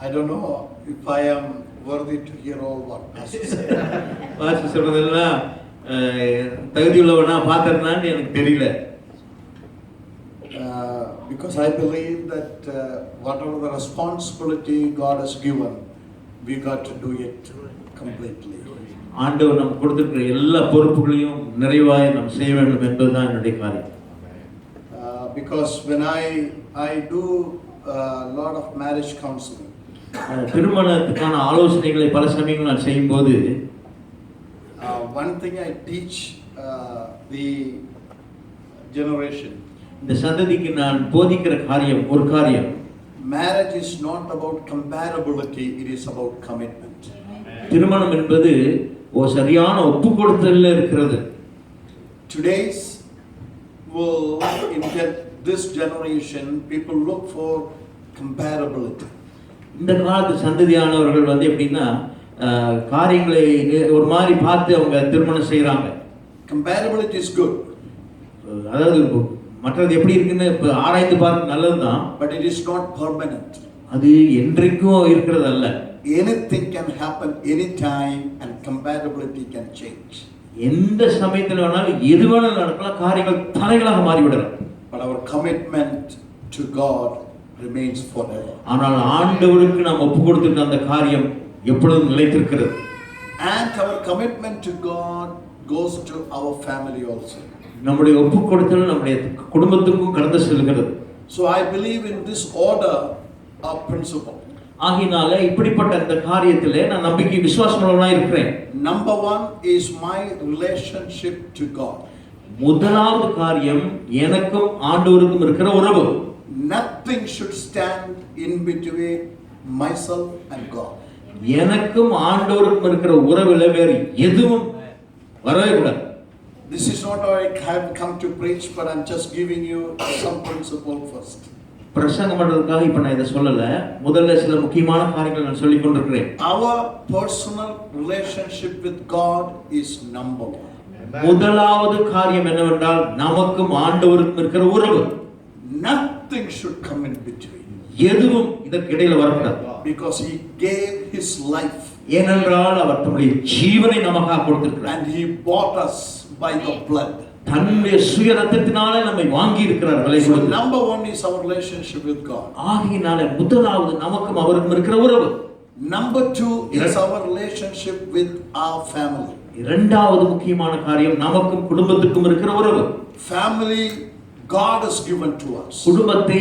I don't know if I am worthy to hear all what Pastor said. Pastor சொல்றதெல்லாம் தகுதியுள்ளவனா பாத்திரனான்னு எனக்கு தெரியல. Because I believe that whatever the responsibility God has given, we got to do it completely. ஆண்டவர் நமக்கு கொடுத்திருக்கிற எல்லா பொறுப்புகளையும் நிறைவாய் நாம் செய்ய வேண்டும் என்பதுதான் என்னுடைய காரியம். Because when I do a lot of marriage counseling, திருமணத்துக்கான ஆலோசனைகளை பல சமயங்கள் நான் செய்யும்போது one thing I teach the generation, இந்த சந்ததிக்கு நான் போதிக்கிற ஒரு காரியம், marriage is not about comparability, it is about commitment. திருமணம் என்பது ஒரு சரியான ஒப்புக்கொடுத்தல்ல இருக்கிறது. Today's world, in this generation, people look for comparability. இந்த காலத்து சந்ததியானவர்கள் எப்படின்னா காரியங்களை ஒரு மாதிரி பார்த்து அவங்க திருமணம் செய்யறாங்க. Comparability is good. அதாவது மற்றது எப்படி இருக்குன்னு ஆராய்ந்து பார்க்க நல்லதுதான். But it is not permanent. அது என்றைக்கும் இருக்கிறது அல்ல. Anything can happen anytime and compatibility can change. எந்த சமயத்தில் வேணாலும் எது வேணாலும் நடக்கலாம், காரியங்கள் தலைகளாக மாறிவிடலாம். But our commitment to God remains forever. ஆனால் ஆண்டவருக்கு நாம் ஒப்பு கொடுத்திருக்கிற அந்த காரியம் எப்பொழுதும் நிலைத்திருக்கிறது. And our commitment to God goes to our family also. நம்முடைய ஒப்பு கொடுத்தல் நம்முடைய குடும்பத்துக்கும் கடந்து செல்கிறது. So I believe in this order of principle. ஆகினால இப்படிப்பட்ட இந்த காரியத்திலே நான் நம்பிக்கை விசுவாசமுள்ளவனாய் இருக்கிறேன். Number 1 is my relationship to God. முதலாவது காரியம் எனக்கும் ஆண்டவருக்கும் இருக்கிற உறவு. Nothing should stand in between myself and God. எனக்கும் ஆண்டவருக்கும் இருக்கிற உறவுல வேறு எதுவும் வரவே கூடாது. This is not how I have come to preach, but I'm just giving you some principle first. பிரசங்கம் பண்றதுக்காக இப்ப நான் இதை சொல்லல, முதல்ல சில முக்கியமான காரியங்களை நான் சொல்லிக் கொண்டிருக்கிறேன். Our personal relationship with God is number 1. முதலாவது காரியம் என்னவென்றால் நமக்கும் ஆண்டவருக்கும் இருக்கிற உறவு. Nothing should come in between. எதுவும் இதற்கு இடையில வரக்கூடாது. Because he gave his life. ஏனென்றால் அவர் தம்முடைய ஜீவனை நமக்காக கொடுத்திருக்கிறார். And he bought us by the blood. தன்னுடைய சுய ரத்தத்தினாலே நம்மை வாங்கி இருக்கிறார் விலை கொடுத்து. So number 1 is our relationship with God. ஆகினால முதலாவது நமக்கும் அவருக்கும் இருக்கிற உறவு. Number 2 is our relationship with our family. இரண்டாவது முக்கியமான காரியம் நமக்கும் குடும்பத்துக்கும் இருக்கிற உறவு. Family God has given to us. குடும்பத்தை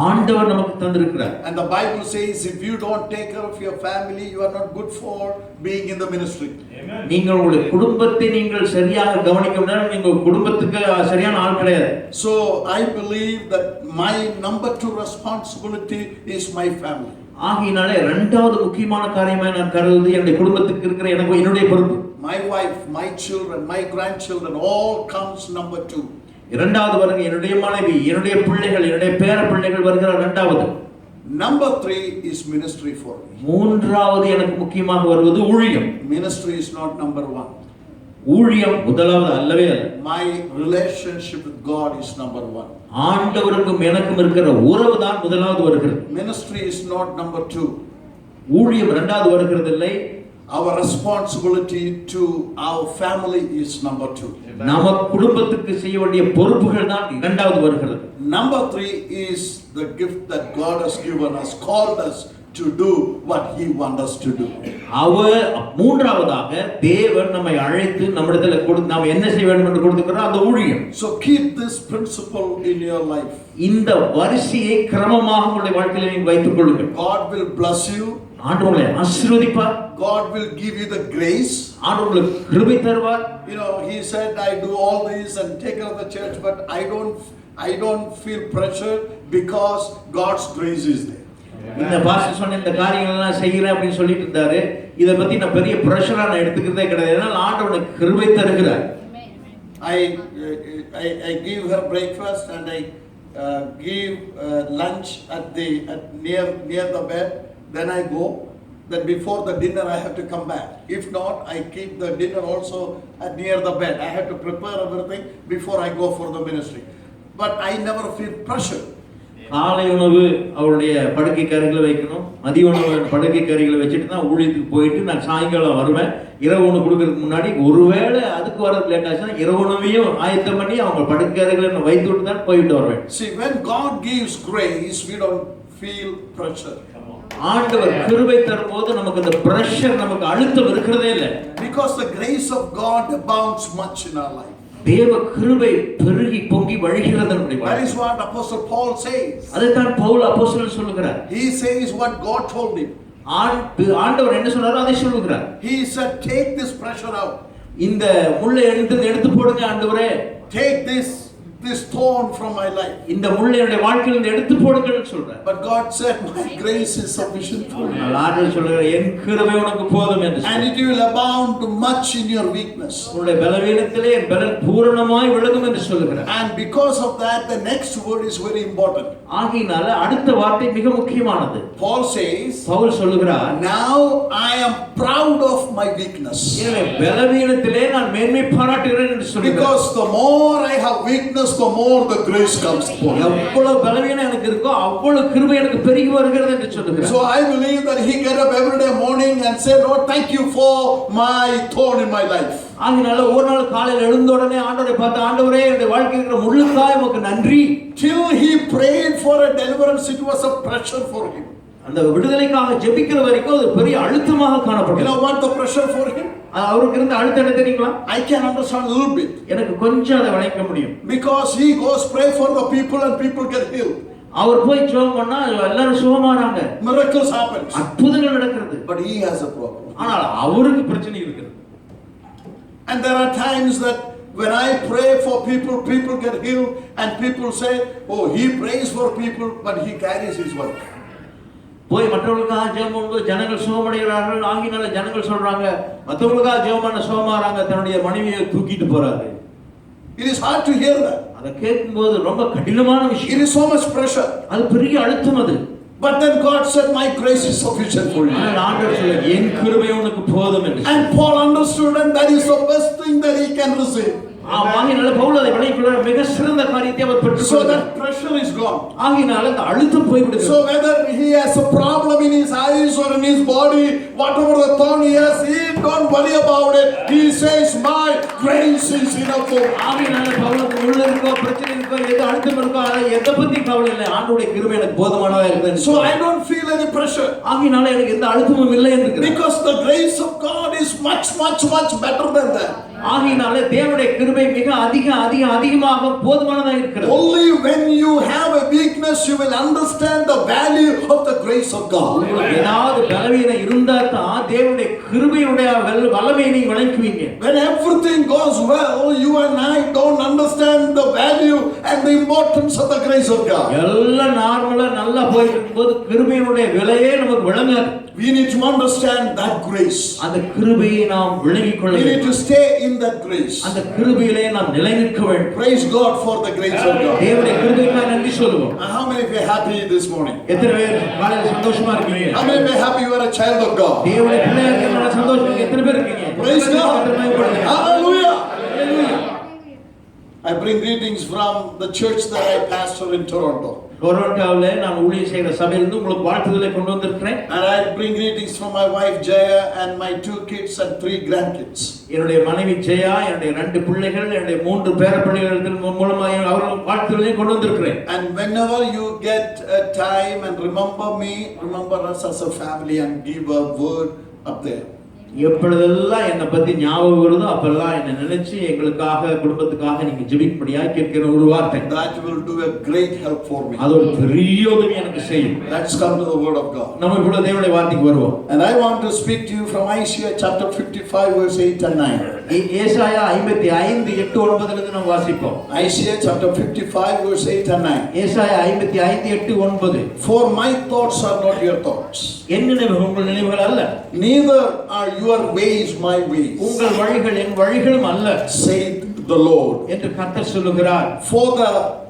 ஆண்டவர் நமக்கு தந்திருக்கிறார். And the Bible says if you don't take care of your family, you are not good for being in the ministry. Amen. நீங்கள் உங்களுடைய குடும்பத்தை நீங்கள் சரியாக கவனிக்கணும்னா நீங்கள் குடும்பத்துக்கு சரியான ஆள் கிடையாது. So I believe that my number 2 responsibility is my family. ஆகினால இரண்டாவது முக்கியமான காரியமா நான் கருதுவது என்னுடைய குடும்பத்துக்கு இருக்கிற என்னுடைய பொறுப்பு. My wife, my children, my grandchildren all comes number 2. இரண்டாவது வருங்க என்னுடைய மனைவி, என்னுடைய பிள்ளைகள், என்னுடைய பேர பிள்ளைகள் வருகிற இரண்டாவது. Number 3 is ministry for me. மூன்றாவது எனக்கு முக்கியமாக வருவது ஊழியம். Ministry is not number 1. ஊழியம் முதலாவது அல்லவே அல்ல. My relationship with God is number 1. ஆண்டவருக்கும் எனக்கும் இருக்கிற உறவு தான் முதலாவது வருகிறது. Ministry is not number 2. ஊழியம் இரண்டாவது வருகிறது இல்லை. Our responsibility to our family is number 2. நம்ம குடும்பத்துக்கு செய்ய வேண்டிய பொறுப்புகள் தான் இரண்டாவது வருகிறது. Number 3 is the gift that God has given us, called us to do what he wants us to do. மூன்றாவதாக தேவன் நம்மை அழைத்து நம்மிடத்தில் நாம் என்ன செய்ய வேண்டும் என்று கொடுத்திருக்கிறார் அந்த ஊழியம். So keep this principle in your life. இந்த வரிசையை கிரமமாக உங்களுடைய வாழ்க்கையில் நீங்கள் வைத்துக் கொள்ளுங்கள். God will bless you. ஆண்டவர் உங்களை ஆசீர்வதிப்பார். God will give you the grace. ஆண்டவர் உங்களுக்கு கிருபை தருவார். You know, he said I do all this and take care of the church, but I don't feel pressure because God's grace is there. இந்த pastor சொன்ன இந்த காரியங்கள் எல்லாம் செய்யறேன் அப்படின்னு சொல்லிட்டு இருந்தாரு. இத பத்தி நான் பெரிய பிரஷரா நான் எடுத்துக்கிறதே கிடையாது. ஏன்னா ஆண்டவர் எனக்கு கிருபை தருகிறார். I give her breakfast and I give lunch at near the bed. Then I go. Then before the dinner I have to come back. If not, I keep the dinner also near the bed. I have to prepare everything before I go for the ministry. But I never feel pressure. காலை உணவு அவருடைய படுக்கைக்கு அருகில வைக்கணும், மதிய உணவு படுக்கைக்கு அருகில வச்சுட்டு தான் ஊழியத்துக்கு போயிட்டு நான் சாயங்காலம் வருவேன். இரவு உணவு கொடுக்கறதுக்கு முன்னாடி ஒருவேளை அதுக்கு வரது லேட் ஆச்சுன்னா இரவு உணவையும் ஆயத்தம் பண்ணி அவங்க படுக்கை அருகில வைத்து விட்டு தான் போயிட்டு வருவேன். See, when God gives grace, we don't feel pressure. ஆண்டவர் கிருபை தரும்போது நமக்கு அந்த பிரஷர், நமக்கு அழுத்தம் இருக்கிறதே இல்லை. Because the grace of God abounds much in our life. தேவ கிருபை பெருகி பொங்கி வழிகிறது நம்முடைய That is what Apostle Paul says. அதைத்தான் பவுல் அப்போஸ்தலன் சொல்லுகிறார். He says what God told him. ஆண்டவர் என்ன சொன்னாரோ அதை சொல்லுகிறார். He said, take this pressure out. இந்த முள்ளை எடுத்து போடுங்க ஆண்டவரே. Take this thorn from my life. இந்த முள்ளை என்னுடைய வாழ்க்கையில இருந்து எடுத்து போடுங்கன்னு சொல்றார். But God said, my grace is sufficient for you. ஆண்டவர் சொல்றார், என் கிருபை உனக்கு போதும் என்று. And it will abound much in your weakness. உன்னுடைய பலவீனத்திலே என் பலன் பூரணமாய் விளங்கும் என்று சொல்கிறார். And because of that, the next word is very important. ஆகையினால அடுத்த வார்த்தை மிக முக்கியமானது. Paul says, பவுல் சொல்கிறார், now I am proud of my weakness. என்னுடைய பலவீனத்திலே நான் மேன்மை பாராட்டுகிறேன் என்று சொல்கிறார். Because the more I have weakness, the more the grace comes upon me. எவ்வளவு பலவீனம் எனக்கு இருக்கோ அவ்வளவு கிருபை எனக்கு பெருகி வருகிறது என்று சொல்கிறார். So I believe that he get up every day morning and say, Lord, thank you for my thorn in my life. ஆகினால ஒரு நாள் காலையில் எழுந்த உடனே ஆண்டவரை பார்த்து, ஆண்டவரே என்னுடைய வாழ்க்கையில் இருக்கிற முள்ளுக்காய் உமக்கு நன்றி. Till he prayed for a deliverance, it was a pressure for him. அந்த விடுதலைக்காக ஜெபிக்கிற வரைக்கும் அது பெரிய அழுத்தமாக காணப்பட்டது. You know what the pressure for him? அவருக்கு இருந்த அழுத்தம் என்ன தெரியுங்களா? I can understand a little bit. எனக்கு கொஞ்சம் அதை விளக்க முடியும். Because he goes pray for the people and people get healed. அவர் போய் ஜெபம் பண்ணா எல்லாரும் சுகமாறாங்க. Miracles happen. அற்புதங்கள் நடக்கிறது. But he has a problem. ஆனால் அவருக்கு பிரச்சனை இருக்குது. And there are times that when I pray for people, people get healed and people say, oh, he prays for people but he carries his work. போய் மற்றவர்களுக்காக ஜெபம் பண்ணும்போது ஜனங்கள் சுகமடைகிறார்கள். ஆகினால ஜனங்கள் சொல்றாங்க மற்றவர்களுக்காக ஜெபம் பண்ண சுகமாறாங்க, தன்னுடைய மனைவியை தூக்கிட்டு போறாரு. It is hard to hear that. அதை கேட்கும்போது ரொம்ப கடினமான விஷயம். It is so much pressure. அது பெரிய அழுத்தம் அது. But then God said, my grace is sufficient for you. ஆண்டவர் சொல்றார், என் கிருபை உனக்கு போதும் என்று. And Paul understood, and that is the best thing that he can receive. ஆகினால பவுல் அதை விளக்கினார், மிக சிறந்த காரியத்தை அவர் பெற்றுக்கொண்டார். So that pressure is gone. ஆகினால அந்த அழுத்தம் போய்விடுகிறது. So whether he has a problem in his eyes or in his body, whatever the thorn he has, he don't worry about it. He says, my grace is enough for me. ஆகினால பவுலுக்கு உள்ள இருக்கோ பிரச்சனை இருக்கோ எது அழுத்தம் இருக்கோ எதை பத்தி கவலை இல்லை, ஆண்டவருடைய கிருபை எனக்கு போதுமானதா இருக்குது. So I don't feel any pressure. ஆகினால எனக்கு எந்த அழுத்தமும் இல்லை என்று. Because the grace of God is much better than that. ஆகினால தேவனுடைய கிருபை மிக அதிகமாக போதுமானதா இருக்கிறது. Only when you have a weakness you will understand the value of the grace of God. உங்களுக்கு ஏதாவது பலவீனம் இருந்தா தான் தேவனுடைய கிருபையுடைய வல்லமையை நீங்க விளங்குவீங்க. When everything goes well, you and I don't understand the value and the importance of the grace of God. எல்லாம் நார்மலா நல்லா போயிட்டு இருக்கும்போது கிருபையுடைய விலையே நமக்கு விளங்காது. We need to understand that grace. அந்த கிருபையை நாம் விளங்கிக் கொள்ள வேண்டும். We need to stay in that grace. அந்த கிருபையிலே நாம் நிலைநிற்க வேண்டும். Praise God for the grace of God. தேவனுடைய கிருபைக்காக நன்றி சொல்லுவோம். How many of you are happy this morning? எத்தனை பேர் காலையில சந்தோஷமா இருக்கீங்க? How many of you are happy you are a child of God? தேவனுடைய பிள்ளையா இருக்கீங்க, சந்தோஷமா எத்தனை பேர் இருக்கீங்க? Praise God. Hallelujah. Hallelujah. I bring greetings from the church that I pastor in Toronto. டொரண்டோவிலே நான் ஊழியம் செய்கிற சபையிலிருந்து உங்களுக்கு வாழ்த்துதலை கொண்டு வந்திருக்கிறேன். And I bring greetings from my wife Jaya and my 2 kids and 3 grandkids. என்னுடைய மனைவி ஜெயா, என்னுடைய 2 பிள்ளைகள், என்னுடைய 3 பேரப்பிள்ளைகள் மூலமாக அவர்கள் வாழ்த்துதலை கொண்டு வந்திருக்கிறேன். And whenever you get a time and remember me, remember us as a family and give a word up there. எப்பொழுதெல்லாம் என்னை பத்தி ஞாபகம் வருதோ அப்பெல்லாம் என்னை நினைச்சு எங்களுக்காக குடும்பத்துக்காக நீங்க ஜெபிக்கும்படியாக கேட்கிற ஒரு வார்த்தை. That will do a great help for me. அது ஒரு பெரிய உதவி எனக்கு செய்யும். Let's come to the word of God. நம்ம இப்பொழுது தேவனுடைய வார்த்தைக்கு வருவோம். And I want to speak to you from Isaiah chapter 55 verse 8 and 9. ஏசாயா 55 8 9 இருந்து நாம் வாசிப்போம். Isaiah chapter 55 verse 8 and 9. ஏசாயா 55 8 9. For my thoughts are not your thoughts. என் நினைவுகள் உங்கள் நினைவுகள் அல்ல. Neither are your ways my ways. உங்கள் வழிகள் என் வழிகளும் அல்ல, saith the Lord. என்று கர்த்தர் சொல்லுகிறார்.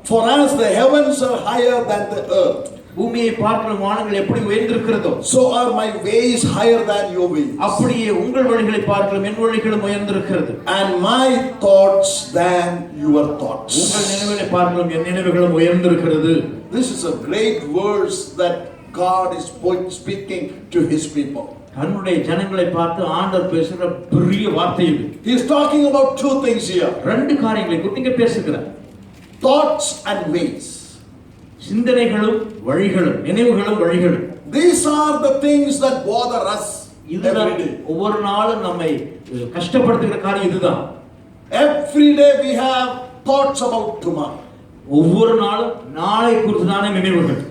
For as the heavens are higher than the earth, பூமியை பார்க்கிலும் வானங்கள் எப்படி உயர்ந்திருக்கிறதோ so are my ways higher than your ways. அப்படியே உங்கள் வழிகளை பார்க்கிலும் என் வழிகளும் உயர்ந்திருக்கிறது. And my thoughts than your thoughts. உங்கள் நினைவுகளை பார்க்கிலும் என் நினைவுகளும் உயர்ந்திருக்கிறது. This is a great verse that God is speaking to his people. தன்னுடைய ஜனங்களை பார்த்து ஆண்டவர் பேசுகிற பெரிய வார்த்தை இது. He is talking about two things here. ரெண்டு காரியங்களை குறித்து பேசுகிறார். Thoughts and ways. சிந்தனைகளும் வழிகளும் நினைவுகளும் வழிகளும். These are the things that bother us every day. ஒவ்வொரு நாளும் நம்மை கஷ்டப்படுத்துகிற காரியம் இதுதான். Every day we have thoughts about tomorrow. ஒவ்வொரு நாளும் நாளை குறித்தான நினைவுகள்.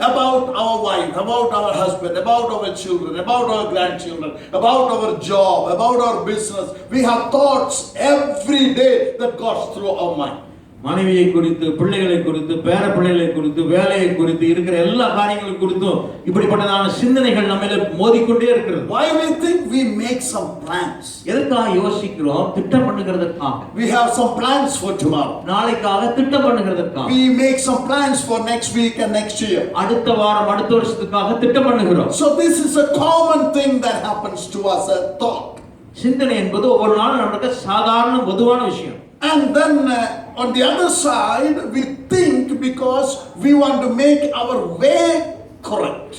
About our wife, about our husband, about our children, about our grandchildren, about our job, about our business. We have thoughts every day that goes through our mind. மனைவியை குறித்து, பிள்ளைகளை குறித்து, பேர பிள்ளைகளை குறித்து, வேலையை குறித்து, இருக்கிற எல்லா காரியங்களும் குறித்தும் இப்படிப்பட்டதான சிந்தனைகள் நம்மில மோதிக்கொண்டே இருக்கிறது. Why we think we make some plans? எதற்காக யோசிக்கிறோம்? திட்டம் பண்ணுகிறதற்காக. We have some plans for tomorrow. நாளைக்காக திட்டம் பண்ணுகிறதற்காக. We make some plans for next week and next year. அடுத்த வாரம் அடுத்த வருஷத்துக்காக திட்டம் பண்ணுகிறோம். So this is a common thing that happens to us, a thought. சிந்தனை என்பது ஒவ்வொரு நாளும் நமக்கு சாதாரண பொதுவான விஷயம். And then on the other side, we think because we want to make our way correct.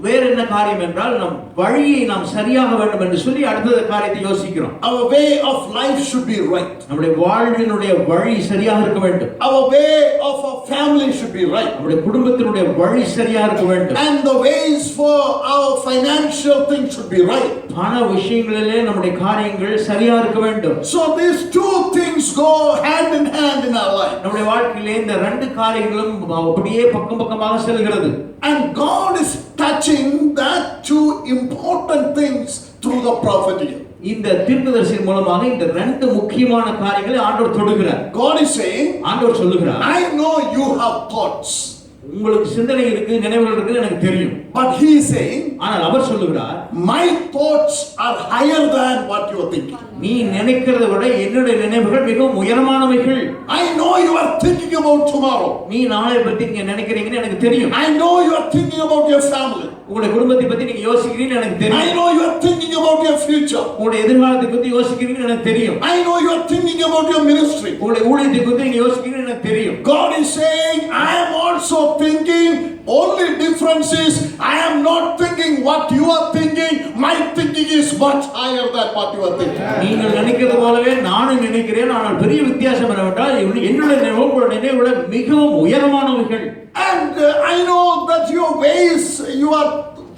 வேற என்ன காரியம் என்றால் நம் வழியை நாம் சரியாக வேண்டும் என்று சொல்லி அடுத்த காரியத்தை யோசிக்கிறோம். Our way of life should be right. நம்முடைய வாழ்வினுடைய வழி சரியாக இருக்க வேண்டும். Our way of our family should be right. நம்முடைய குடும்பத்தினுடைய வழி சரியாக இருக்க வேண்டும். And the ways for our financial things should be right. பண விஷயங்களிலே நம்முடைய காரியங்கள் சரியாக இருக்க வேண்டும். So these two things go hand in hand in our life. நம்முடைய வாழ்க்கையிலே இந்த ரெண்டு காரியங்களும் அப்படியே பக்கம் பக்கமாக செல்கிறது. And God is touching that two important things through the prophet here. இந்த தீர்க்கதரிசியின் மூலமாக இந்த ரெண்டு முக்கியமான காரியங்களை ஆண்டவர் தொடுகிறார். God is saying, ஆண்டவர் சொல்லுகிறார், I know you have thoughts. உங்களுக்கு சிந்தனை இருக்கு, நினைவுகள் இருக்கு எனக்கு தெரியும். But he is saying, ஆனால் அவர் சொல்லுகிறார், my thoughts are higher than what you are thinking. நீ நினைக்கிறதை விட என்னுடைய நினைவுகள் மிகவும் உயரமானவைகள். I know you are thinking about tomorrow. நீ நாளை பத்தி நீங்க நினைக்கிறீங்கன்னு எனக்கு தெரியும். I know you are thinking about your family. உங்களுடைய குடும்பத்தை பத்தி நீங்க யோசிக்கிறீங்கன்னு எனக்கு தெரியும். I know you are thinking about your future. உங்களுடைய எதிர்காலத்தை பத்தி யோசிக்கிறீங்கன்னு எனக்கு தெரியும். I know you are thinking about your ministry. உங்களுடைய ஊழியத்தை பத்தி நீங்க யோசிக்கிறீங்கன்னு எனக்கு தெரியும். God is saying, I am also thinking. Only difference is I am not thinking what you are thinking. My thinking is much higher than what you are thinking. நீங்கள் நினைக்கிறது போலவே நானும் நினைக்கிறேன். ஆனால் பெரிய வித்தியாசம் என்னவென்றால் என்னுடைய நினைவு உங்களுடைய நினைவுல மிகவும் உயரமானவைகள். And I know that your ways you are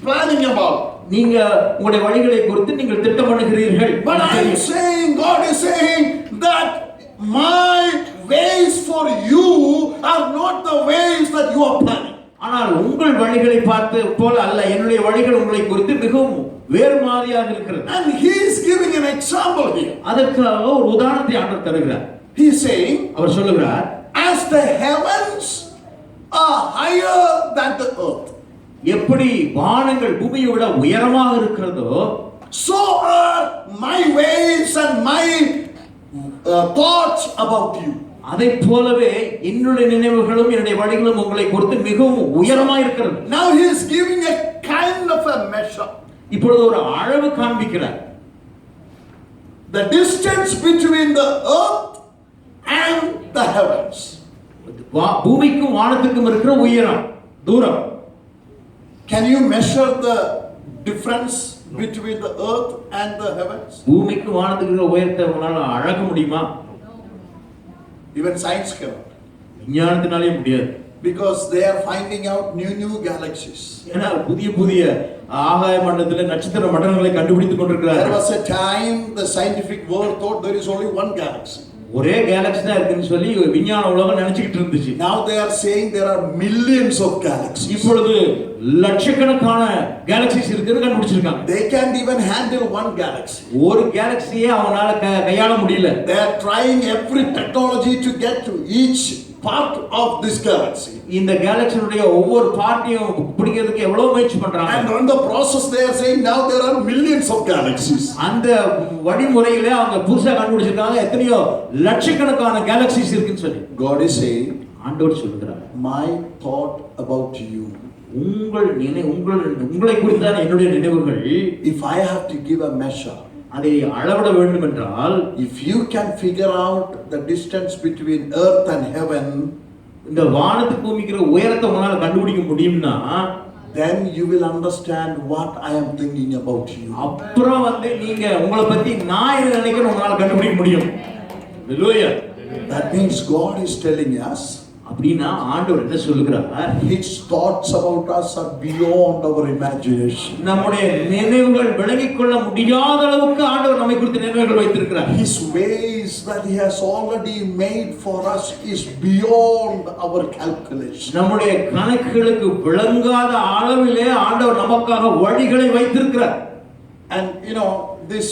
planning about. நீங்க உங்களுடைய வழிகளை குறித்து நீங்கள் திட்டம் பண்ணுகிறீர்கள். But I am saying, God is saying that my ways for you are not the ways that you are planning. ஆனால் உங்கள் வழிகளை பார்த்து போல அல்ல, என்னுடைய வழிகள் உங்களை குறித்து மிகவும் வேறு மாதிரியாக இருக்கிறது. And he is giving an example here. அதற்காக ஒரு உதாரணத்தை ஆண்டவர் தருகிறார். He is saying, அவர் சொல்லுகிறார், as the heavens are higher than the earth. எப்படி வானங்கள் பூமியை விட உயரமாக இருக்கிறதோ, so are my ways and my thoughts about you. அதை போலவே என்னுடைய நினைவுகளும் என்னுடைய வழிகளும் உங்களை குறித்து மிகவும் உயரமாக இருக்கிறது. Now he is giving a kind of a measure. இப்பொழுது ஒரு அளவு காண்பிக்கிறார். The distance between the earth and the heavens. பூமிக்கும் வானத்துக்கும் இருக்கிற உயரம், தூரம். Can you measure the difference between the earth and the heavens? பூமிக்கும் வானத்துக்கு இருக்கிற உயரத்தை உங்களால அளக்க முடியுமா? Even science cannot. விஞ்ஞானத்தினாலே முடியாது. Because they are finding out new galaxies. ஏன்னா புதிய ஆகாய மண்டலத்திலே நட்சத்திர மண்டலங்களை கண்டுபிடித்துக் கொண்டிருக்கிறார்கள். There was a time the scientific world thought there is only one galaxy. ஒரே கேலக்ஸி தான் இருக்குன்னு சொல்லி விஞ்ஞான உலகம் நினைச்சிட்டு இருந்துச்சு. Now they are saying there are millions of galaxies. இப்பொழுது லட்சக்கணக்கான கேலக்சிஸ் இருக்குன்னு கண்டுபிடிச்சிருக்காங்க. They can't even handle one galaxy. ஒரு கேலக்சியே அவனால கையாள முடியல. They are trying every technology to get to each part of this galaxy. இந்த கேலக்சியோட ஒவ்வொரு பார்ட்டையும் பிடிக்கிறதுக்கு எவ்வளவு முயற்சி பண்றாங்க. And on the process they are saying now there are millions of galaxies. அந்த வழிமுறையில அவங்க புதுசா கண்டுபிடிச்சிருக்காங்க எத்தனையோ லட்சக்கணக்கான கேலக்சிஸ் இருக்குன்னு சொல்லி. God is saying, ஆண்டவர் சொல்றார், my thought about you. உங்களை குறித்தான என்னுடைய நினைவுகள். If I have to give a measure, அதை அளவிட வேண்டும் என்றால், if you can figure out the distance between earth and heaven, இந்த வானத்துக்கு பூமிக்கு உயரத்தை உங்களால கண்டுபிடிக்க முடியும்னா, then you will understand what I am thinking about you. அப்புறம் நீங்க உங்களை பத்தி நான் என்ன நினைக்கிறேன் உங்களால கண்டுபிடிக்க முடியும். Hallelujah. That means God is telling us, அப்படினா ஆண்டவர் என்ன சொல்லுகிறார்? His thoughts about us are beyond our imagination. நம்முடைய நினைவுகள் விளங்கிக் கொள்ள முடியாத அளவுக்கு ஆண்டவர் நம்மை குறித்து நினைவுகள் வைத்திருக்கிறார். His ways that He has already made for us is beyond our calculation. நம்முடைய கணக்குகளுக்கு விளங்காத அளவிலே ஆண்டவர் நமக்காக வழிகளை வைத்திருக்கிறார். And you know, this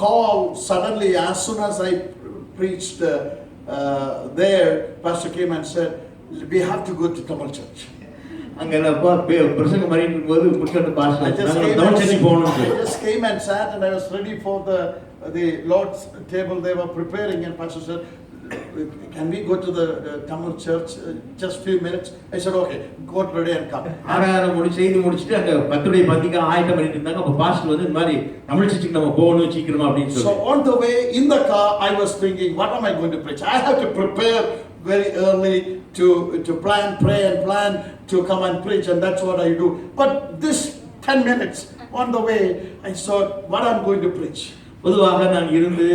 call suddenly, as soon as I preached there, pastor came and said, we have to go to Tamil church. அங்கனப்பா பிரசங்கம் பண்ணிட்டு போது முட்டன பாஸ்டர் தமிழ் சர்ச்சுக்கு போகணும். I just came and sat and I was ready for the Lord's table. They were preparing and pastor said, can we go to the Tamil church just few minutes? I said, okay, go ready and come. ஆராதனை செய்து முடிச்சிட்டு அங்க பத்துடைய பந்திக்கு ஆயத்தம் பண்ணிட்டு இருந்தாங்க. அப்ப pastor இந்த மாதிரி தமிழ் சர்ச்சுக்கு நம்ம போகணும் சீக்கிரமா அப்படினு சொல்லி. So on the way in the car I was thinking, what am I going to preach? I have to prepare very early to plan, pray and plan to come and preach, and that's what I do. But this 10 minutes on the way I thought, what I'm going to preach. பொதுவாக நான் இருந்து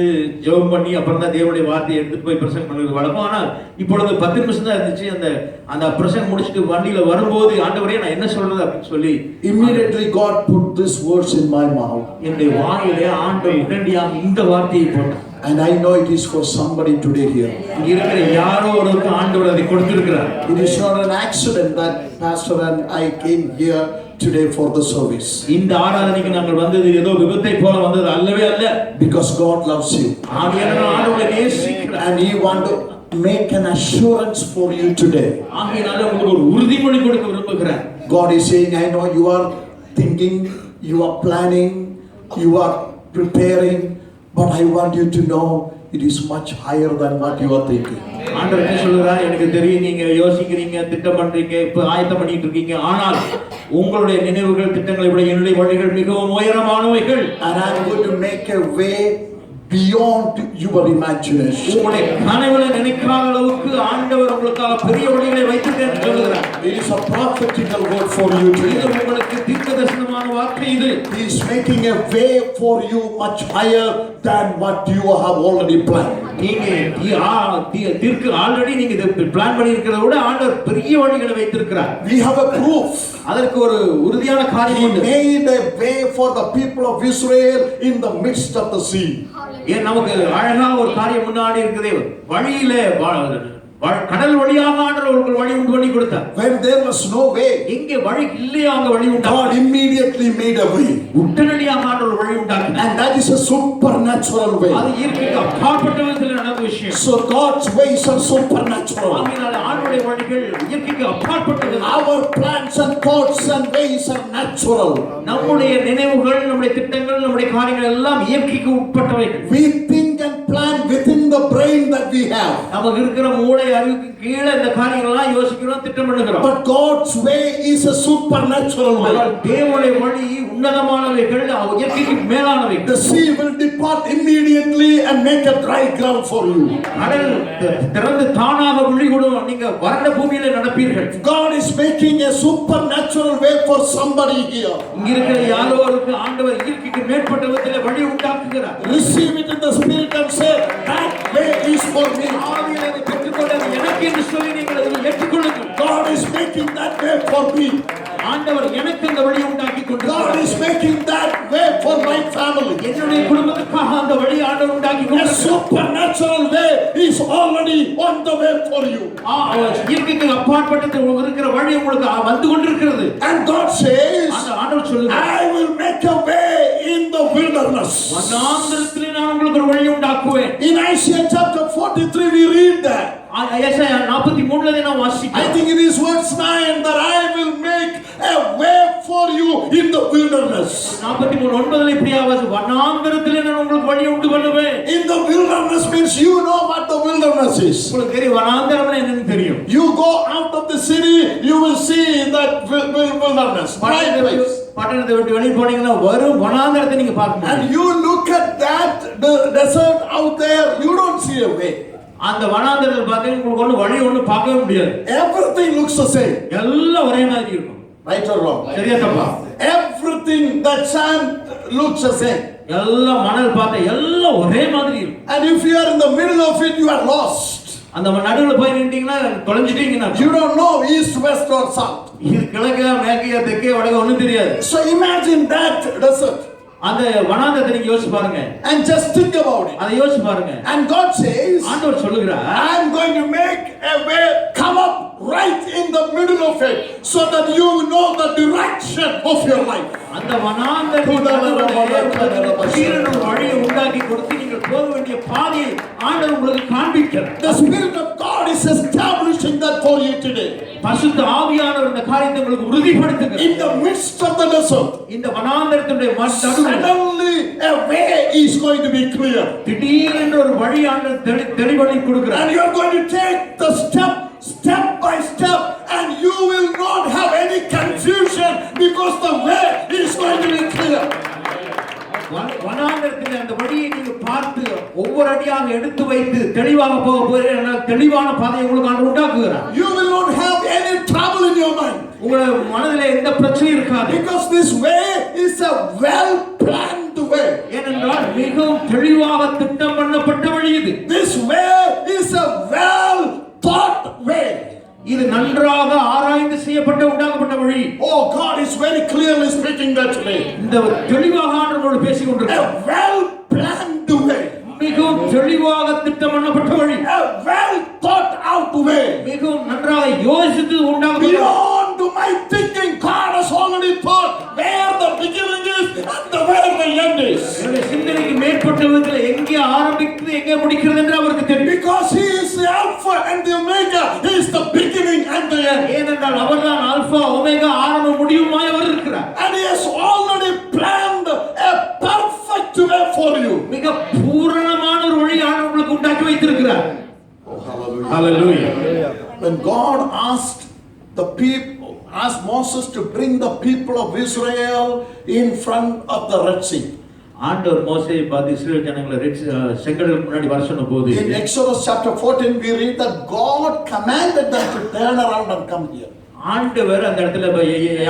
ஜெபம் பண்ணி அப்புறம் தான் தேவனுடைய வார்த்தையை எடுத்துட்டு போய் பிரசங்கம் பண்ணுறது வழக்கம். ஆனால் இப்பொழுது 10 நிமிஷம் தான் இருந்துச்சு. அந்த பிரசங்கம் முடிச்சுட்டு வண்டியில வரும்போது ஆண்டவரே நான் என்ன சொல்றது அப்படின்னு சொல்லி immediately God put this words in my mouth. என்னுடைய வாயிலே ஆண்டவர் உடனடியாக இந்த வார்த்தையை போட்டார். And I know it is for somebody today here. இங்க இருக்கிற யாரோ ஒருவருக்கு ஆண்டவர் அதை கொடுத்திருக்கிறார். It is not an accident that pastor and I came here today for the service. இந்த ஆராதனைக்கு நாங்கள் வந்தது ஏதோ விபத்தை போல வந்தது அல்லவே அல்ல. Because God loves you. ஆண்டவர் நேசிக்கிறார். And He want to make an assurance for you today. ஆகையால உங்களுக்கு ஒரு உறுதிமொழி கொடுக்க விரும்புகிறார். God is saying, I know you are thinking, you are planning, you are preparing, but I want you to know it is much higher than what you are thinking. ஆண்டவர் என்ன சொல்றார்? எனக்கு தெரியும் நீங்க யோசிக்கிறீங்க, திட்டம் பண்றீங்க, இப்ப ஆயத்தம் பண்ணிட்டு இருக்கீங்க. ஆனால் உங்களுடைய நினைவுகள் திட்டங்களை விட என்னுடைய வழிகள் மிகவும் உயரமானவைகள். And I am going to make a way beyond your imagination. உங்களுடைய கனவுல நினைக்காத அளவுக்கு ஆண்டவர் உங்களுக்காக பெரிய வழிகளை வைத்திருக்கிறார் சொல்றார். It is a prophetical word for you today. இது உங்களுக்கு தீர்க்கதரிசனமான வார்த்தை இது. He is making a way for you much higher than what you have already planned. நீங்க தீர்க்க ஆல்ரெடி நீங்க இத பிளான் பண்ணி இருக்கிறத விட ஆண்டவர் பெரிய வழிகளை வைத்திருக்கிறார். We have a proof. அதற்கு ஒரு உறுதியான காரியம் உண்டு. He made a way for the people of Israel in the midst of the sea. ஏன் நமக்கு அழகா ஒரு காரியம் முன்னாடி இருக்குதே, வழியிலே கடல் வழியாக ஆண்டவர் வழி உண்டு பண்ணி கொடுத்தார். When there was no way, இங்கே வழி இல்லையா அங்க வழி உண்டானார். God immediately made a way. உடனடியாக ஆண்டவர் வழி உண்டாக்கினார். And that is a supernatural way. அது இயற்கைக்கு அப்பாற்பட்ட விதத்தில் நடந்த விஷயம். So God's ways are supernatural. ஆகையால் ஆண்டவருடைய வழிகள் இயற்கைக்கு அப்பாற்பட்டது. Our plans and thoughts and ways are natural. நம்முடைய நினைவுகள், நம்முடைய திட்டங்கள், நம்முடைய காரியங்கள் எல்லாம் இயற்கைக்கு உட்பட்டவைகள். We think and plan within the brain that we have. நமக்கு இருக்கிற மூளை அறிவுக்கு கீழே இந்த காரியங்கள் எல்லாம் யோசிக்கிறோம், திட்டம் பண்ணுகிறோம். But God's way is a supernatural way. தேவனுடைய வழி உன்னதமானவைகள், இயற்கைக்கு மேலானவைகள். The sea will depart immediately and make a dry ground for you. கடல் திறந்து தானாக ஒளிவிடும், நீங்க வறண்ட பூமியிலே நடப்பீர்கள். God is making a supernatural way for somebody here. இங்க இருக்கிற யாரோ ஒருக்கு ஆண்டவர் இயற்கைக்கு மேற்பட்ட விதத்திலே வழி உண்டாக்குகிறார். Receive it in the spirit and say, that way is for me. ஆவியிலே அதை பெற்றுக்கொண்டு எனக்கு என்று சொல்லி நீங்கள் அதை ஏற்றுக்கொள்ளுங்கள். God is making that way for me. ஆண்டவர் எனக்கு இந்த வழி உண்டாக்கி கொண்டிருக்கிறார். God is making that way for my family. என்னுடைய குடும்பத்துக்காக அந்த வழி ஆண்டவர் உண்டாக்கி A கொண்டிருக்கிறார். supernatural way is already on the way for you. இயற்கைக்கு அப்பாற்பட்டு இருக்கிற வழி உங்களுக்கு வந்து கொண்டிருக்கிறது. And God says, ஆண்டவர் சொல்லுகிறார், I will make a way in the wilderness. வனாந்திரத்திலே நான் உங்களுக்கு ஒரு வழி உண்டாக்குவேன். In Isaiah chapter 43 we read that. ஏசாயா 43ல நாம் I வாசிக்கிறோம். think it is verse 9 that I will make a way for you in the wilderness. 43:9ல இப்படியாவது வனாந்தரத்திலே நான் உங்களுக்கு வழி உண்டு பண்ணுவேன். In the wilderness means you know what the wilderness is. உங்களுக்கு தெரியும் வனாந்தரம்னா என்னன்னு தெரியும். You go out of the city, you will see that wilderness. பட்டணத்தை விட்டு வெளியே போனீங்கன்னா வரும் வனாந்தரத்தை நீங்க பார்க்க முடியும். And you look at that the desert out there, you don't see a way. அந்த வனாந்தரத்தை பார்த்தா உங்களுக்கு ஒண்ணு பார்க்கவே முடியாது. Everything looks the same. எல்லாம் ஒரே மாதிரி இருக்கும். Right or wrong? சரியா தப்பா? Everything that sand looks the same. எல்லாம் மணல் பார்த்தா எல்லாம் ஒரே மாதிரி இருக்கும். And if you are in the middle of it, you are lost. அந்த நடுவுல போய் நின்னுட்டீங்கன்னா தொலைஞ்சிட்டீங்கன்னா You don't know east, west or south. இது கிழக்கு மேற்கு தெற்கு வடக்கு ஒண்ணும் தெரியாது. So imagine that desert. அந்த வனாந்தரத்தை நீங்க யோசிச்சு பாருங்க. And just think about it. அதை யோசிச்சு பாருங்க. And God says, ஆண்டவர் சொல்லுகிறார், I am going to make a way come up right in the middle of it so that you know the direction of your life. அந்த வனாந்தரத்தின் வழியை உண்டாக்கி கொடுத்து நீங்கள் போக வேண்டிய பாதையை ஆண்டவர் உங்களுக்கு காண்பிக்கிறார். The Spirit of God is establishing that for you today. பரிசுத்த ஆவியானவர் இந்த காரியத்தை உங்களுக்கு உறுதிப்படுத்துகிறார். In the midst of the desert, இந்த வனாந்தரத்தினுடைய suddenly a way is going to be clear. திடீரென்று ஒரு வழி ஆண்டவர் தெளிவடை கொடுக்கிறார். And you are going to take the step by step, and you will not have any confusion because the way is going to be clear. வனாந்தரத்தில் அந்த வழியை நீங்க பார்த்து ஒவ்வொரு அடியாக எடுத்து வைத்து தெளிவாக போக போகிறீர்கள். தெளிவான பாதையை உங்களுக்கு ஆண்டவர் உண்டாக்குகிறார். You will not have any trouble in your mind. உங்க மனதிலே எந்த பிரச்சனையும் இருக்காது. Because this way is a well planned way. ஏனென்றால் மிகவும் தெளிவாக திட்டம் பண்ணப்பட்ட வழி இது. This way is a well thought way. இது நன்றாக ஆராய்ந்து செய்யப்பட்ட உண்டாக்கப்பட்ட வழி. Oh, God is very clearly speaking that today. இந்த தெளிவாக ஆண்டவரோடு பேசிக் கொண்டிருக்கிறார். A well planned way. மிகவும் தெளிவாக திட்டம் பண்ணப்பட்ட வழி. A well thought out way. மிகவும் நன்றாக யோசித்து உண்டாக்கப்பட்ட Beyond my thinking, God has already thought where the beginning is and where the end is. என்னுடைய சிந்தனைக்கு மேற்பட்ட விதத்தில் எங்கே ஆரம்பிக்கிறது எங்கே முடிக்கிறது என்று அவருக்கு தெரியும். Because He is the Alpha and the Omega. He is the beginning and the end. ஏனென்றால் அவர்தான் ஆல்பா ஒமேகா ஆரம்ப முடிவுமாய் அவர் இருக்கிறார். And He has already planned a perfect way for you. மிக பூரணமான ஒரு வழி ஆண்டவர் உங்களுக்கு உண்டாக்கி வைத்திருக்கிறார். Oh, hallelujah. Hallelujah. When God asked Moses to bring the people of Israel in front of the Red Sea. ஆண்டவர் மோசேயை பார்த்து இஸ்ரவேல் ஜனங்களை செங்கடலுக்கு முன்னாடி வர சொன்னபோது In Exodus chapter 14 we read that God commanded them to turn around and come here. ஆண்டவர் அந்த இடத்துல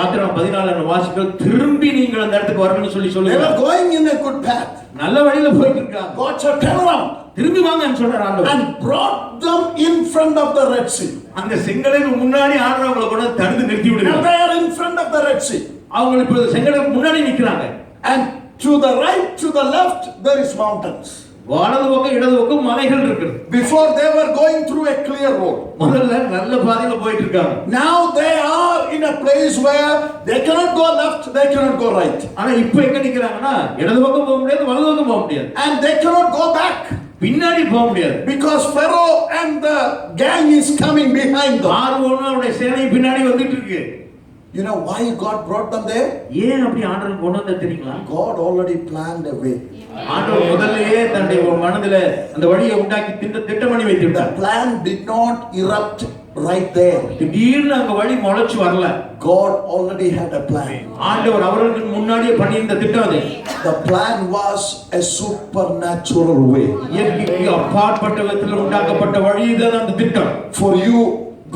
யாத்திராகமம் 14 வாசிக்கிறோம், திரும்பி நீங்கள் அந்த இடத்துக்கு வரணும்னு They சொல்லுகிறார். were going in a good path. நல்ல வழியில போயிட்டு இருக்காங்க. God said turn around திரும்பி வாங்கன்னு சொல்றார் ஆண்டவர். and brought them in front of the Red Sea. அந்த செங்கடலுக்கு முன்னாடி ஆண்டவர் அவங்களை கொண்டு தடுத்து நிறுத்தி Now விடுறார். they are in front of the Red Sea. அவங்க இப்ப செங்கடலுக்கு முன்னாடி நிக்கிறாங்க. And to the right, to the left, there is mountains. வலது பக்கம் இடது பக்கம் மலைகள் இருக்குது. Before they were going through a clear road. முதல்ல நல்ல பாதையில போயிட்டு இருக்காங்க. Now they are in a place where they cannot go left, they cannot go right. ஆனா இப்போ எங்க நிக்கறாங்கன்னா இடது பக்கம் போக முடியாது, வலது பக்கம் போக முடியாது. And they cannot go back. பின்னாடி போக முடியாது. Because Pharaoh and the gang is coming behind them. பார்வோனும் அவருடைய சேனை பின்னாடி வந்துட்டு இருக்கு. You know why God brought them there? ஏன் அப்படி ஆண்டவர் கொண்டு வந்தா தெரியுங்களா? God already planned a way. ஆண்டவர் முதல்லயே தன்னுடைய மனதில அந்த வழியை உண்டாக்கி திட்டம் பண்ணி வைத்திருந்தார். The plan did not erupt right there. திடீர்னு அங்க வழி முளைச்சு வரல. God already had a plan. ஆண்டவர் அவர்களுக்கு முன்னாடியே பண்ணியிருந்த திட்டம் அது. The plan was a supernatural way. இயற்கைக்கு அப்பாற்பட்ட விதத்தில் உண்டாக்கப்பட்ட வழி தான் அந்த திட்டம். For you,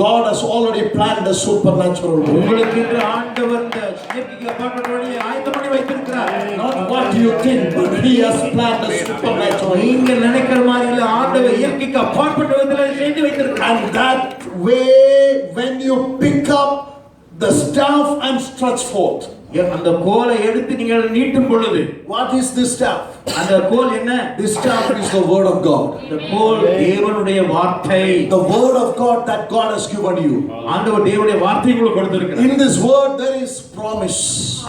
God has already planned a supernatural way. உங்களுக்கு இந்த ஆண்டவர் இந்த இயற்கைக்கு அப்பாற்பட்ட வழியை ஆயத்தம் பண்ணி வைத்திருக்கிறார். Not what you think, but He has planned a supernatural way. நீங்க நினைக்கிற மாதிரி இல்ல, ஆண்டவர் இயற்கைக்கு அப்பாற்பட்ட விதத்தில் செஞ்சு வைத்திருக்கிறார். And that way, when you pick up the staff and stretch forth. அந்த கோலை எடுத்து நீங்கள் நீட்டும் பொழுது, what is this staff? அந்த கோல் என்ன? This staff is the word of God. இந்த கோல் தேவனுடைய வார்த்தை. The word of God that God has given you. ஆண்டவர் தேவனுடைய வார்த்தை உங்களுக்கு கொடுத்திருக்கிறார். In this word there is promise.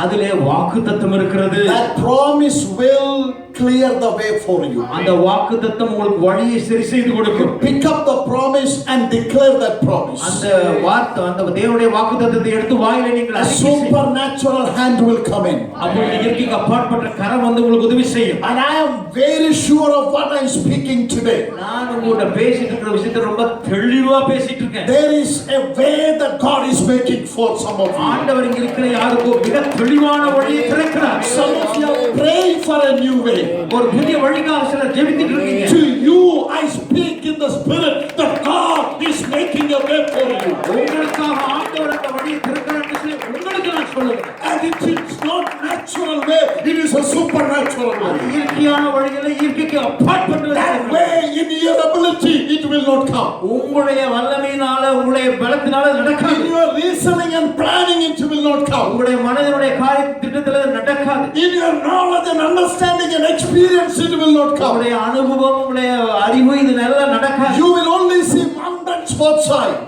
அதிலே வாக்குத்தத்தம் இருக்கிறது. That promise will clear the way for you. அந்த வாக்குத்தத்தம் உங்களுக்கு வழியை சரி செய்து கொடுக்கும். Pick up the promise and declare that promise. அந்த வார்த்தை அந்த தேவனுடைய வாக்குத்தத்தத்தை எடுத்து வாயிலே நீங்கள் A supernatural hand will come in. அப்பொழுது இயற்கைக்கு அப்பாற்பட்ட கரம் வந்து உங்களுக்கு உதவி செய்யும். And I am very sure of what I am speaking today. நான் உங்களோட பேசிட்டு இருக்கிற விஷயத்தை ரொம்ப தெளிவா பேசிட்டு இருக்கேன். There is a way that God is making for some of you. ஆண்டவர் இங்க இருக்கிற யாருக்கோ மிக தெளிவான வழியை திறக்கிறார். Some of you are praying for a new way. ஒரு புதிய வழிக்காக சிலர் ஜெபித்துட்டு இருக்கீங்க. To you I speak in the spirit that God is making a way for you. உங்களுக்காக ஆண்டவர் அந்த வழியை திறக்கிறார் என்று சொல்லி உங்களுக்கு நான் சொல்லுகிறேன். And it is not natural way, it is a supernatural way. இயற்கையான வழியில இயற்கைக்கு அப்பாற்பட்ட That way in your ability it will not come. உங்களுடைய வல்லமையினால உங்களுடைய பலத்தினால நடக்காது. In your reasoning and planning it will not come. உங்களுடைய மனதினுடைய காரிய திட்டத்தில நடக்காது. In your knowledge and understanding and experience it will not come. உங்களுடைய அனுபவம் உங்களுடைய அறிவு இது எல்லாம் நடக்காது. You will only see mountains both sides.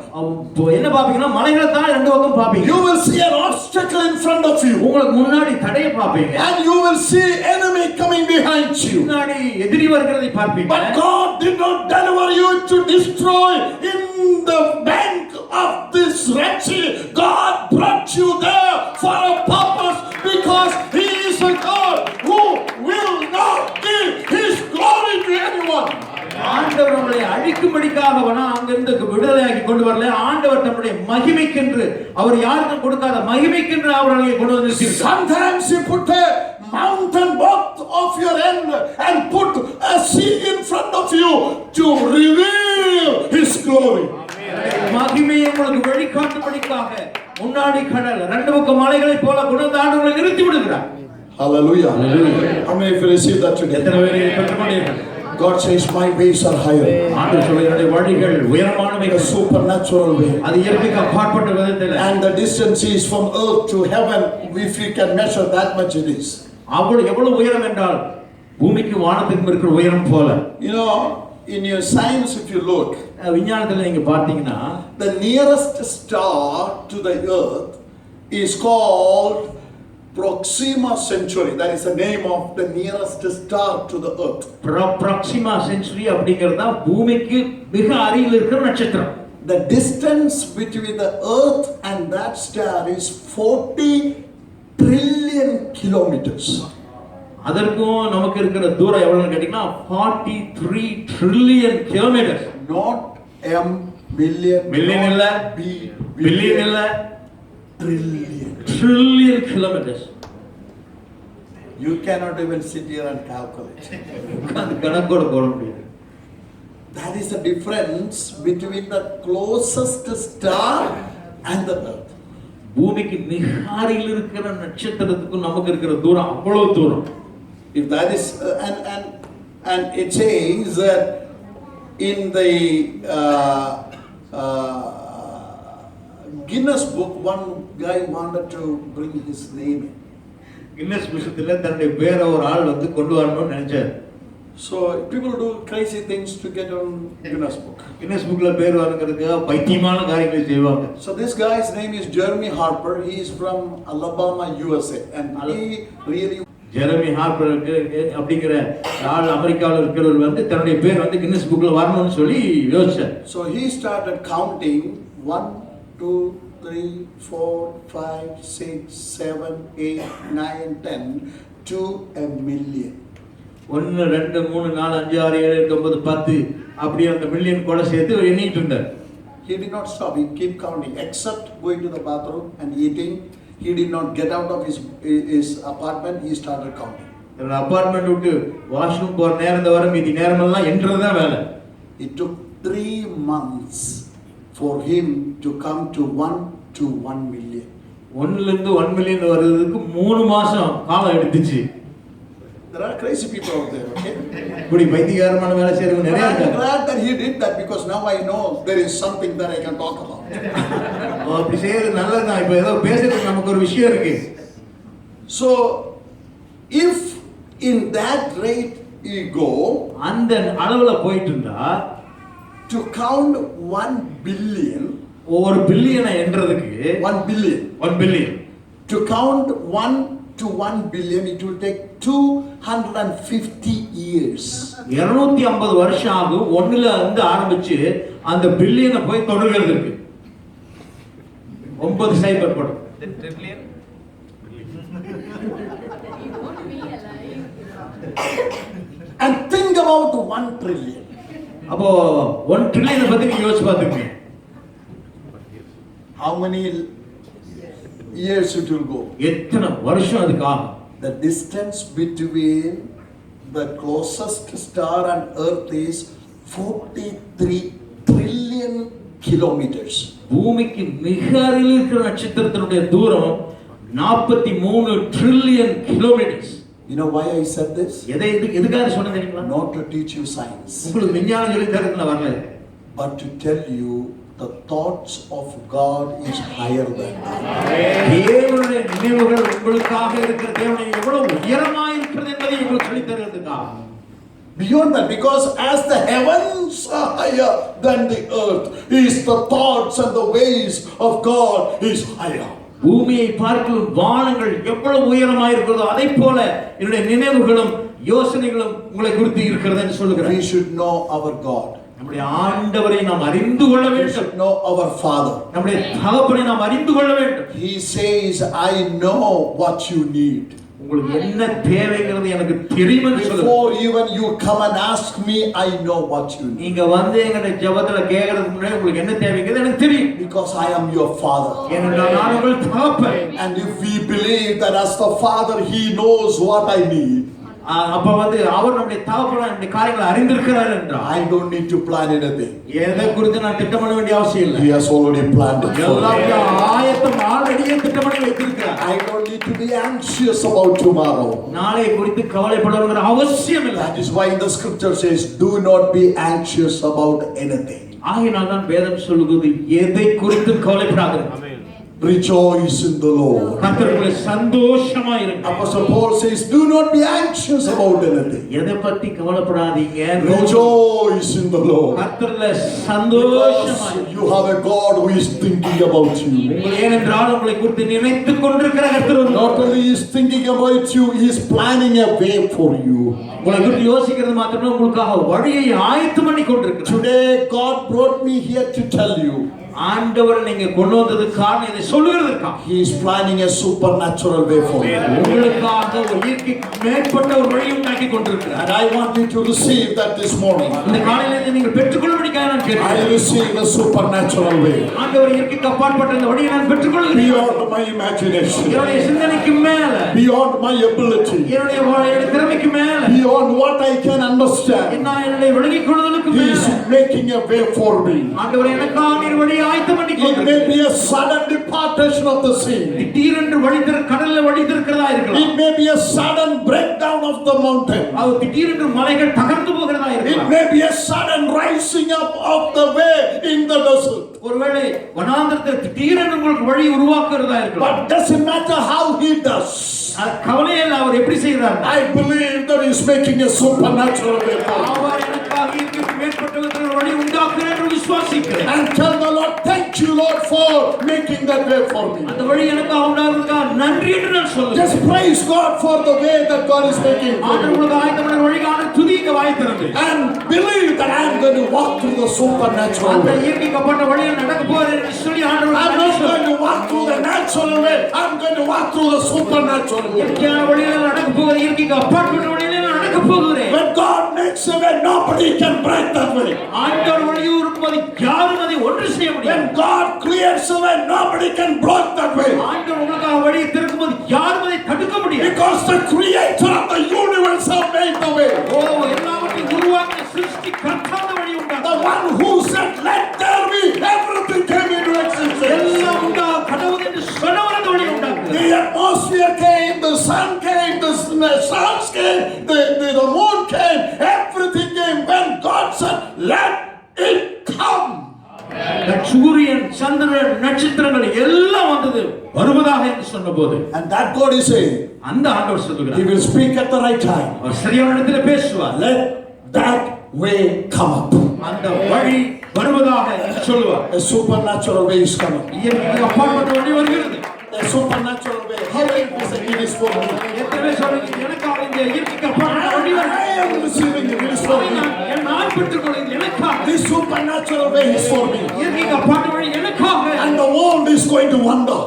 என்ன பாப்பீங்கன்னா மலைகளை தான் ரெண்டு பக்கம் பாப்பீங்க. You will see an obstacle in front of you. உங்களுக்கு முன்னாடி தடையை பாப்பீங்க. And you will see enemy coming behind you. முன்னாடி எதிரி வருகிறதை பார்ப்பீங்க. But God did not deliver you to destroy in the bank of this Red Sea. God brought you there for a purpose because He is a God who will not give His glory to anyone. ஆண்டவர் உங்களை அழிக்கும்படிக்காக வேணா அங்கிருந்து விடுதலையாக்கி கொண்டு வரல. ஆண்டவர் தம்முடைய மகிமைக்கென்று அவர் யாருக்கும் கொடுக்காத மகிமைக்கென்று அவர்களை கொண்டு வந்திருக்கிறார். Sometimes He put a mountain both of your end and put a sea in front of you to reveal His glory. மகிமையை உங்களுக்கு வெளிக்காட்டும்படிக்காக முன்னாடி கடல் ரெண்டு பக்கம் மலைகளை போல கொண்டு வந்து ஆண்டவரை நிறுத்தி விடுகிறார். Hallelujah. How many of you receive that today? எத்தனை பேர் பெற்றுக்கொண்டீர்கள்? God says my ways are higher. ஆண்டவர் சொல்கிறார் வழிகள் உயரமானவை. A supernatural way. அது இயற்கைக்கு அப்பாற்பட்ட விதத்தில். And the distance is from earth to heaven. If you can measure that much it is. எவ்வளவு உயரம் என்றால் பூமிக்கு வானத்துக்கு இருக்கிற உயரம் போல. You know, in your science if you look, விஞ்ஞானத்துல நீங்க பார்த்தீங்கன்னா the nearest star to the earth is called Proxima Centauri. That is the name of the nearest star to the earth. Proxima Centauri அப்படிங்கிறது பூமிக்கு மிக அருகில் இருக்கிற நட்சத்திரம். The distance between the earth and that star is 40 trillion kilometers. அதற்கும் நமக்கு இருக்கிற தூரம் எவ்வளவுன்னு கேட்டீங்கன்னா 43 trillion kilometers. Not m million, million இல்ல, billion இல்ல, trillion kilometers. You cannot even sit here and calculate. கணக்கோட போட முடியாது. That is the difference between the closest star and the earth. பூமிக்கு மிக அருகில் இருக்கிற நட்சத்திரத்துக்கும் நமக்கு இருக்கிற தூரம் அவ்வளவு தூரம். If that is and it says that in the Guinness book, one guy wanted to bring his name in. Guinness புத்தகத்துல தன்னுடைய பேரை ஒரு ஆள் வந்து கொண்டு வரணும்னு நினைச்சார். So people do crazy things to get on Guinness book. Guinness bookல பேர் வாங்குறதுக்கு பைத்தியமான காரியங்களை செய்வாங்க. So this guy's name is Jeremy Harper. He is from Alabama, USA, and he really Jeremy ஹார்பருக்கு அப்படிங்கிற ஆள் அமெரிக்காவில் இருக்கிறவர் வந்து தன்னுடைய பேர் வந்து கின்னஸ் புக்ல வரணும்னு சொல்லி யோசிச்சார். So he started counting 1 2 3 4 5 6 7 8 9 10 to a million. 1 2 3 4 5 6 7 8 9 10 அப்படி அந்த மில்லியன் கூட சேர்த்து எண்ணிட்டு இருந்தார். He did not stop. He keep counting except going to the bathroom and eating. He did not get out of his apartment. He started counting. அந்த apartment விட்டு washroom போற நேரம் வரை மீதி நேரமெல்லாம் எண்றதுதான் வேலை. It took 3 months for him to come to 1 to 1 million. 1 ல இருந்து 1 மில்லியன் வரதுக்கு 3 மாசம் காலம் எடுத்துச்சு. There are crazy people out there, okay? இப்படி பைத்தியக்காரமான வேலை செய்றவங்க நிறைய இருக்காங்க. I'm glad that he did that because now I know there is something that I can talk about. அப்படி செய்யறது நல்லதுதான். இப்போ ஏதோ பேசுறதுக்கு நமக்கு ஒரு விஷயம் இருக்கு. So if in that rate you go, அந்த அளவுல போயிட்டு இருந்தா to count 1 billion, ஒரு பில்லியனை எண்றதுக்கு 1 billion, 1 billion, to count 1 to 1 billion, it will take 250 years. 250 வருஷம் ஆகும். ஒண்ணுல இருந்து ஆரம்பிச்சு அந்த பில்லியனை போய் தொடுகிறதுக்கு 9 சைபர் போடும். Then trillion. And think about 1 trillion. அப்போ 1 trillion பத்தி நீங்க யோசிச்சு பாத்துக்கங்க. How many years it will go? எத்தனை வருஷம் அதுக்கு ஆகும்? The distance between the closest star and earth is 43 trillion kilometers. பூமிக்கு மிக அருகில் இருக்கிற நட்சத்திரத்தினுடைய தூரம் 43 trillion kilometers. You know why I said this? எதுக்காக சொன்னேன் தெரியுமா? Not to teach you science, உங்களுக்கு விஞ்ஞானம் சொல்லி தரதுல வரல, but to tell you the thoughts of God is higher than that. தேவனுடைய நினைவுகள் உங்களுக்காக இருக்கிற தேவனை எவ்வளவு உயரமாக இருக்கிறது என்பதை உங்களுக்கு சொல்லி தருவதற்காக. Beyond that, because as the heavens are higher than the earth, is the thoughts and the ways of God is higher. பூமியை பார்க்கும் வானங்கள் எவ்வளவு உயரமாக இருக்கிறதோ அதை போல என்னுடைய நினைவுகளும் யோசனைகளும் உங்களை குறித்து இருக்கிறது என்று சொல்லுகிறார். We should know our God. நம்முடைய ஆண்டவரை நாம் அறிந்து கொள்ள We வேண்டும். should know our Father. நம்முடைய தகப்பனை நாம் அறிந்து கொள்ள வேண்டும். He says, I know what you need. உங்களுக்கு என்ன தேவைங்கிறது எனக்கு தெரியும் என்று சொல்லுங்க. Before even you come and ask me, I know what you need. நீங்க வந்து என்கிட்ட ஜெபத்துல கேக்குறதுக்கு முன்னாடி உங்களுக்கு என்ன தேவைங்கிறது எனக்கு தெரியும். Because I am your Father. ஏனென்றால் நான் உங்கள் தகப்பன். And if we believe that as the Father, He knows what I need, அப்ப வந்து அவர் நம்முடைய தகப்பன் இந்த காரியங்களை அறிந்திருக்கிறார் என்றால் I don't need to plan anything. எதை குறித்து நான் திட்டம் பண்ண வேண்டிய அவசியம் இல்லை. He has already planned it for me. ஆயத்தம் ஆல்ரெடியே திட்டம் பண்ணி வைத்திருக்கிறார். I don't need to be anxious about tomorrow. நாளை குறித்து கவலைப்படுவதற்கு அவசியம் இல்லை. That is why the scripture says, do not be anxious about anything. ஆகையால் தான் வேதம் சொல்லுகிறது எதை குறித்து கவலைப்படாதீர்கள். Rejoice in the Lord. கர்த்தருக்குள்ளே சந்தோஷமா இருங்க. Apostle Paul says, do not be anxious about anything. எதை பத்தி கவலைப்படாதீங்க. Rejoice in the Lord. கர்த்தருக்குள்ளே சந்தோஷமா Because you have a God who is thinking about you. ஏனென்றால் உங்களை குறித்து நினைத்துக் கொண்டிருக்கிற கர்த்தர் Not only is thinking about you, he is planning a way for you. உங்களை குறித்து யோசிக்கிறது மாத்திரமே உங்களுக்காக வழியை ஆயத்தம் பண்ணி கொண்டிருக்கிறார். Today God brought me here to tell you, ஆண்டவர் நீங்க கொண்டு வந்ததுக்கு காரணம் இதை சொல்லுகிறதுக்காக. He is planning a supernatural way for you. உங்களுக்காக ஒரு இயற்கைக்கு மேற்பட்ட ஒரு வழியை உண்டாக்கி கொண்டிருக்கிறார். And I want you to receive that this morning. இந்த காலையில நீங்கள் பெற்றுக்கொள்ளும்படியாக நான் கேட்கிறேன். I receive a supernatural way. ஆண்டவர் இயற்கைக்கு அப்பாற்பட்ட இந்த வழியை நான் பெற்றுக்கொள்கிறேன். Beyond my imagination. என்னுடைய சிந்தனைக்கு மேல. Beyond my ability. என்னுடைய திறமைக்கு மேல. Beyond what I can understand. என்னுடைய விளங்கிக் கொள்வதற்கு He மேல. is making a way for me. ஆண்டவர் எனக்காக நீர் வழியை ஆயத்தம் பண்ணி It கொண்டிருக்கிறார். may be a sudden departation of the sea. திடீரென்று கடல்ல வழிதிருக்கிறதா இருக்கலாம். It may be a sudden breakdown of the mountain. அது திடீரென்று மலைகள் தகர்ந்து போகிறதா It இருக்கலாம். may be a sudden rising up of the way in the desert. ஒருவேளை வனாந்தரத்தில் திடீரென்று உங்களுக்கு வழி உருவாக்குறதா இருக்கலாம். But doesn't matter how he does. கவலையில் அவர் எப்படி செய்கிறார்? I believe that he is making a supernatural way for me. அவர் எனக்காக இயற்கைக்கு மேற்பட்ட விதத்தில் வழி உண்டாக்குகிறார் என்று விசுவாசிக்கிறேன். And tell the Lord, thank you Lord for making that way for me. அந்த வழி எனக்காக உண்டாக்குறதுக்காக நன்றி என்று நான் சொல்லுவேன். Just praise God for the way that God is making for ஆண்டவர் you. உங்களுக்கு ஆயத்தமான வழிகான துதிக்க வாய் திறந்து. And believe that I am going to walk through the supernatural அந்த way. இயற்கைக்கு அப்பாற்பட்ட வழியில் நடக்க போகிறேன் என்று சொல்லி ஆண்டவர் I'm not going to walk through the natural way. I'm going to walk through the supernatural way. இயற்கையான வழியில் நடக்க போகிற இயற்கைக்கு அப்பாற்பட்ட வழியில் நான் நடக்க போகிறேன். When God makes a way, nobody can break that way. ஆண்டவர் வழியில் இருக்கும்போது யாரும் அதை ஒன்று செய்ய முடியாது. When God clears a way, nobody can block that way. ஆண்டவர் உங்களுக்காக வழியை திறக்கும்போது யாரும் அதை தடுக்க முடியாது. Because the creator of the universe has made the way. ஓ எல்லாவற்றையும் உருவாக்கின சிருஷ்டி கர்த்தா அந்த வழி உண்டாக்குகிறார். The one who said, let there be, everything came into existence. எல்லாம் உண்டா கடவுள் என்று சொன்னவர் அந்த வழி உண்டாக்குகிறார். The atmosphere came, the sun came, the stars came, the moon came, everything came. When God said, let it come. Suriyan Chandran நட்சத்திரங்கள் எல்லாம் வந்தது வருவதாக என்று சொன்னபோது And that God is saying, அந்த ஆண்டவர் He சொல்லுகிறார் will speak at the right time. அவர் சரியான இடத்தில் பேசுவார். Let that way come up. அந்த வழி வருவதாக சொல்லுவார். A supernatural way is coming. இயற்கைக்கு அப்பாற்பட்ட வழி வருகிறது. A supernatural way. How many people say it is for me? எத்தனை பேர் சொல்றீங்க எனக்காக இந்த இயற்கைக்கு அப்பாற்பட்ட வழிகள் I am receiving it. It is for me. நான் பெற்றுக்கொள்வது எனக்காக. This supernatural way is for me. இயற்கைக்கு அப்பாற்பட்ட வழி எனக்காக. And the world is going to wonder.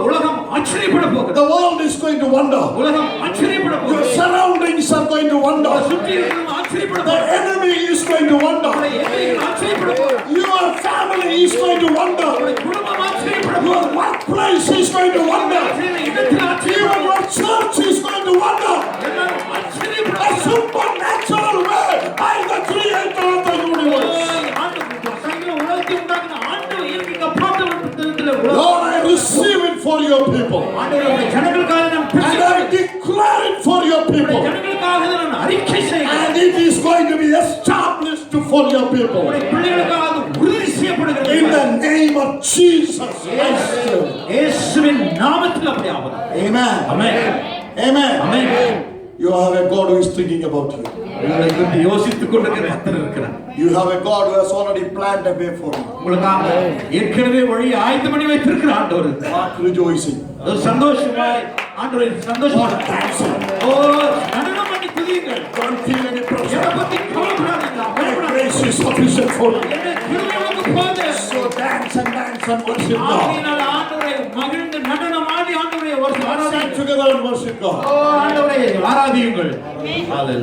உலகம் ஆச்சரியப்பட போகிறது. The world is going to wonder. உலகம் ஆச்சரியப்பட போகிறது. Your surroundings are going to wonder. சுற்றி இருக்கிறவங்க ஆச்சரியப்பட The போகிறார்கள். enemy is going to wonder. எதிரிகள் ஆச்சரியப்பட போகிறார்கள். Your family is going to wonder. குடும்பம் ஆச்சரியப்பட Your போகிறது. workplace is going to wonder. இடத்தில் ஆச்சரியப்பட Even your church is going to wonder. எல்லாரும் ஆச்சரியப்பட A supernatural way by the creator of the universe. உலகத்தை உண்டாக்கின ஆண்டவர் இயற்கைக்கு அப்பாற்பட்ட விதத்தில் Lord, I receive it for your people. ஆண்டவருடைய ஜனங்களுக்காக நான் And I declare it for your people. ஜனங்களுக்காக நான் அறிக்கை செய்கிறேன். And it is going to be established for your people. பிள்ளைகளுக்காக அது உறுதி செய்யப்படுகிறது. In the name of Jesus. இயேசுவின் நாமத்தில் அப்படி ஆவது. Amen. Amen. Amen. Amen. You have a God who is thinking about you. உங்களை குறித்து யோசித்துக் கொண்டிருக்கிற கர்த்தர் இருக்கிறார். You have a God who has already planned a way for you. உங்களுக்காக ஏற்கனவே வழி ஆயத்தம் பண்ணி வைத்திருக்கிற ஆண்டவர். Heart rejoicing. சந்தோஷமாய் ஆண்டவரை சந்தோஷமாக dancing. நடனம் பண்ணி துதியுங்கள். Don't feel any pressure. எதை பத்தி கவலைப்படாதீங்க. My grace is sufficient for you. என்னுடைய கிருபை உங்களுக்கு போதும். So dance and worship God. ஆகையினால் ஆண்டவரை மகிழ்ந்து நடனமாடி ஆண்டவரை Stand together and worship God. ஆண்டவரை ஆராதியுங்கள். ஹalleluya.